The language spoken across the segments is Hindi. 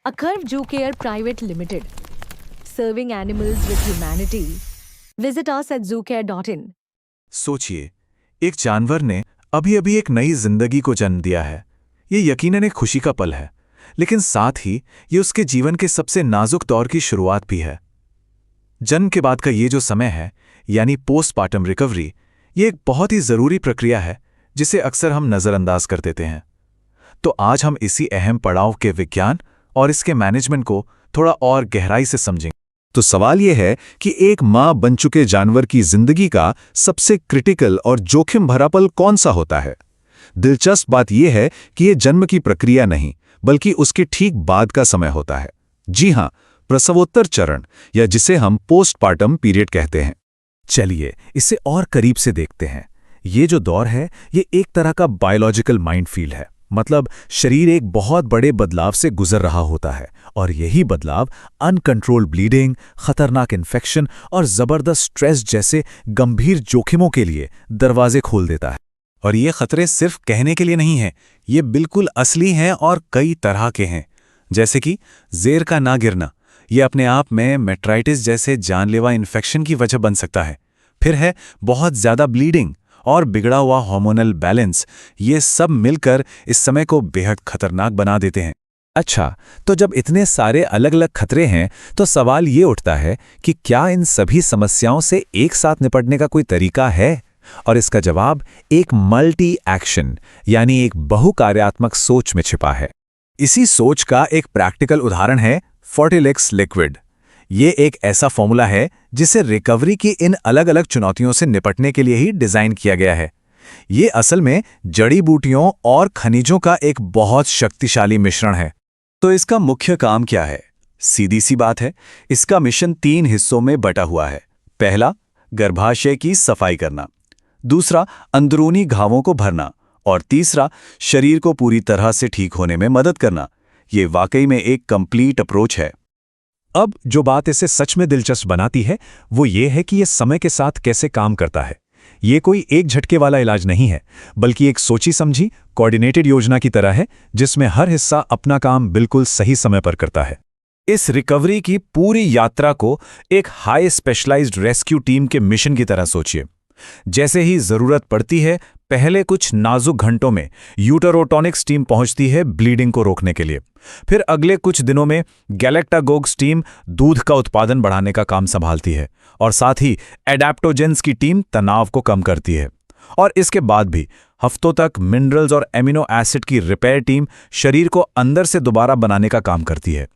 A Curve Zoo Care Private Limited, serving animals with humanity. Visit us at zoocare.in. सोचिए, एक जानवर ने अभी अभी एक नई जिंदगी को जन्म दिया है। ये यकीनन एक खुशी का पल है, लेकिन साथ ही ये उसके जीवन के सबसे नाजुक दौर की शुरुआत भी है। जन्म के बाद का ये जो समय है, यानी पोस्टपार्टम रिकवरी, ये एक बहुत ही जरूरी प्रक्रिया है जिसे अक्सर हम नजरअंदाज कर देते हैं। तो आज हम इसी अहम पड़ाव के विज्ञान और इसके मैनेजमेंट को थोड़ा और गहराई से समझेंगे। तो सवाल यह है कि एक मां बन चुके जानवर की जिंदगी का सबसे क्रिटिकल और जोखिम भरा पल कौन सा होता है। दिलचस्प बात यह है कि यह जन्म की प्रक्रिया नहीं, बल्कि उसके ठीक बाद का समय होता है। जी हां, प्रसवोत्तर चरण, या जिसे हम पोस्टपार्टम पीरियड कहते हैं। चलिए इसे और करीब से देखते हैं। ये जो दौर है, ये एक तरह का बायोलॉजिकल माइंडफील्ड है। मतलब शरीर एक बहुत बड़े बदलाव से गुजर रहा होता है, और यही बदलाव अनकंट्रोल्ड ब्लीडिंग, खतरनाक इन्फेक्शन और जबरदस्त स्ट्रेस जैसे गंभीर जोखिमों के लिए दरवाजे खोल देता है। और ये खतरे सिर्फ कहने के लिए नहीं हैं, ये बिल्कुल असली हैं और कई तरह के हैं। जैसे कि ज़ेर का ना गिरना, ये अपने आप में मेट्राइटिस जैसे जानलेवा इन्फेक्शन की वजह बन सकता है। फिर है बहुत ज़्यादा ब्लीडिंग और बिगड़ा हुआ हार्मोनल बैलेंस। ये सब मिलकर इस समय को बेहद खतरनाक बना देते हैं। अच्छा, तो जब इतने सारे अलग अलग खतरे हैं, तो सवाल ये उठता है कि क्या इन सभी समस्याओं से एक साथ निपटने का कोई तरीका है? और इसका जवाब एक मल्टी एक्शन, यानी एक बहुकार्यात्मक सोच में छिपा है। इसी सोच का एक प्रैक्टिकल उदाहरण है फोर्टिलिक्स लिक्विड। ये एक ऐसा फॉर्मूला है जिसे रिकवरी की इन अलग अलग चुनौतियों से निपटने के लिए ही डिजाइन किया गया है। ये असल में जड़ी बूटियों और खनिजों का एक बहुत शक्तिशाली मिश्रण है। तो इसका मुख्य काम क्या है? सीधी सी बात है, इसका मिशन 3 हिस्सों में बटा हुआ है। पहला, गर्भाशय की सफाई करना। दूसरा, अंदरूनी घावों को भरना। और तीसरा, शरीर को पूरी तरह से ठीक होने में मदद करना। ये वाकई में एक कंप्लीट अप्रोच है। अब जो बात इसे सच में दिलचस्प बनाती है, वो ये है कि ये समय के साथ कैसे काम करता है। ये कोई एक झटके वाला इलाज नहीं है, बल्कि एक सोची समझी कोऑर्डिनेटेड योजना की तरह है, जिसमें हर हिस्सा अपना काम बिल्कुल सही समय पर करता है। इस रिकवरी की पूरी यात्रा को एक हाई स्पेशलाइज्ड रेस्क्यू टीम के मिशन की तरह सोचिए। जैसे ही जरूरत पड़ती है, पहले कुछ नाजुक घंटों में यूटेरोटॉनिक्स टीम पहुंचती है ब्लीडिंग को रोकने के लिए। फिर अगले कुछ दिनों में गैलेक्टागोग्स टीम दूध का उत्पादन बढ़ाने का काम संभालती है, और साथ ही एडेप्टोजेंस की टीम तनाव को कम करती है। और इसके बाद भी हफ्तों तक मिनरल्स और एमिनो एसिड की रिपेयर टीम शरीर को अंदर से दोबारा बनाने का काम करती है।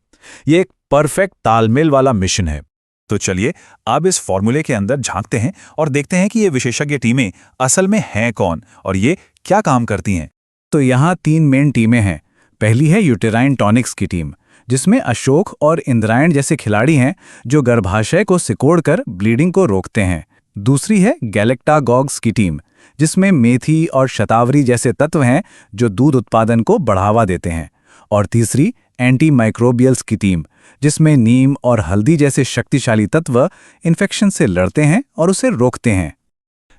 ये एक परफेक्ट तालमेल वाला मिशन है। तो चलिए अब इस फॉर्मूले के अंदर झांकते हैं और देखते हैं कि ये विशेषज्ञ टीमें असल में हैं कौन और ये क्या काम करती हैं। तो यहाँ 3 मेन टीमें हैं। पहली है यूटेराइन टॉनिक्स की टीम, जिसमें अशोक और इंद्रायण जैसे खिलाड़ी हैं जो गर्भाशय को सिकोड़कर ब्लीडिंग को रोकते हैं। दूसरी है गैलेक्टागॉग्स की टीम, जिसमें मेथी और शतावरी जैसे तत्व हैं जो दूध उत्पादन को बढ़ावा देते हैं। और तीसरी एंटी माइक्रोबियल्स की टीम, जिसमें नीम और हल्दी जैसे शक्तिशाली तत्व इन्फेक्शन से लड़ते हैं और उसे रोकते हैं।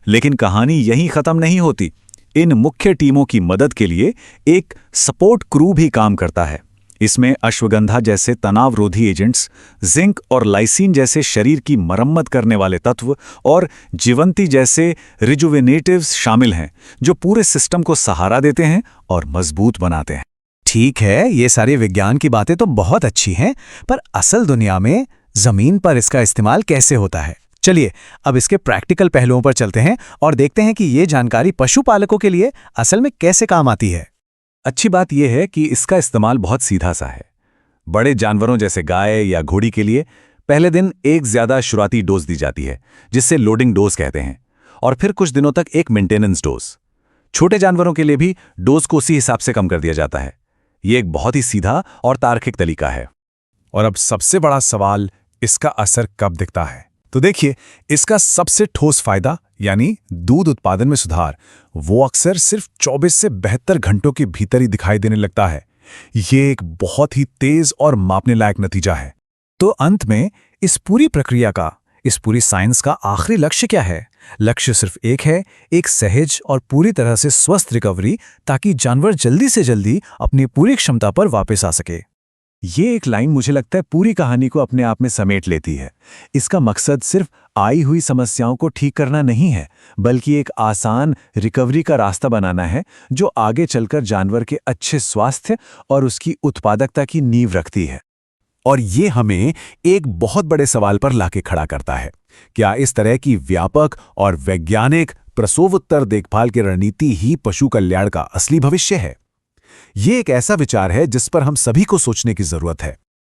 लेकिन कहानी यहीं खत्म नहीं होती। इन मुख्य टीमों की मदद के लिए एक सपोर्ट क्रू भी काम करता है। इसमें अश्वगंधा जैसे तनावरोधी एजेंट्स, जिंक और लाइसिन जैसे शरीर की मरम्मत करने वाले तत्व और जीवंती जैसे रिजुवेनेटिव्स शामिल हैं, जो पूरे सिस्टम को सहारा देते हैं और मजबूत बनाते हैं। ठीक है, ये सारी विज्ञान की बातें तो बहुत अच्छी हैं, पर असल दुनिया में जमीन पर इसका इस्तेमाल कैसे होता है? चलिए अब इसके प्रैक्टिकल पहलुओं पर चलते हैं और देखते हैं कि ये जानकारी पशुपालकों के लिए असल में कैसे काम आती है। अच्छी बात यह है कि इसका इस्तेमाल बहुत सीधा सा है। बड़े जानवरों जैसे गाय या घोड़ी के लिए पहले दिन एक ज्यादा शुरुआती डोज दी जाती है, जिससे लोडिंग डोज कहते हैं, और फिर कुछ दिनों तक एक मेंटेनेंस डोज। छोटे जानवरों के लिए भी डोज को उसी हिसाब से कम कर दिया जाता है। ये एक बहुत ही सीधा और तार्किक तरीका है। और अब सबसे बड़ा सवाल, इसका असर कब दिखता है? तो देखिए, इसका सबसे ठोस फायदा यानी दूध उत्पादन में सुधार, वो अक्सर सिर्फ 24 से 72 घंटों के भीतर ही दिखाई देने लगता है। ये एक बहुत ही तेज और मापने लायक नतीजा है। तो अंत में इस पूरी प्रक्रिया का, इस पूरी साइंस का आखिरी लक्ष्य क्या है? लक्ष्य सिर्फ एक है, एक सहज और पूरी तरह से स्वस्थ रिकवरी, ताकि जानवर जल्दी से जल्दी अपनी पूरी क्षमता पर वापस आ सके। ये एक लाइन मुझे लगता है पूरी कहानी को अपने आप में समेट लेती है। इसका मकसद सिर्फ आई हुई समस्याओं को ठीक करना नहीं है, बल्कि एक आसान रिकवरी का रास्ता बनाना है जो आगे चलकर जानवर के अच्छे स्वास्थ्य और उसकी उत्पादकता की नींव रखती है। और ये हमें एक बहुत बड़े सवाल पर लाके खड़ा करता है। क्या इस तरह की व्यापक और वैज्ञानिक प्रसवोत्तर देखभाल की रणनीति ही पशु कल्याण का असली भविष्य है? ये एक ऐसा विचार है जिस पर हम सभी को सोचने की जरूरत है।